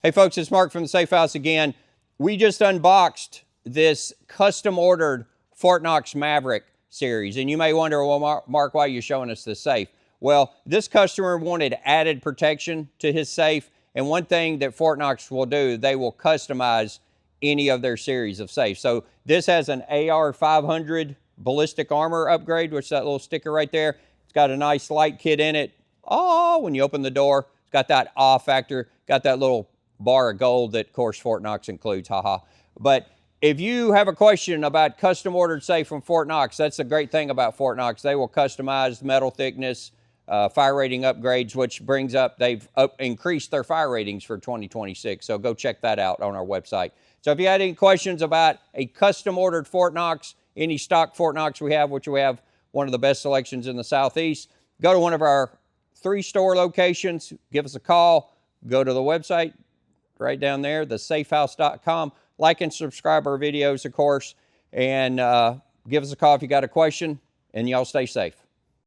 Hey folks, it's Mark from the Safe House again. We just unboxed this custom ordered Fort Knox Maverick series. And you may wonder, well, Mark, why are you showing us this safe? Well, this customer wanted added protection to his safe. And one thing that Fort Knox will do, they will customize any of their series of safes. So this has an AR500 ballistic armor upgrade, which is that little sticker right there. It's got a nice light kit in it. Oh, when you open the door, it's got that awe factor, got that little bar of gold that, of course, Fort Knox includes, haha. But if you have a question about custom ordered safe from Fort Knox, that's the great thing about Fort Knox. They will customize metal thickness, fire rating upgrades, which brings up, they've increased their fire ratings for 2026. So go check that out on our website. So if you had any questions about a custom ordered Fort Knox, any stock Fort Knox we have, which we have one of the best selections in the Southeast, go to one of our 3 store locations, give us a call, go to the website, right down there, thesafehouse.com. Like and subscribe our videos, of course, and give us a call if you got a question, and y'all stay safe.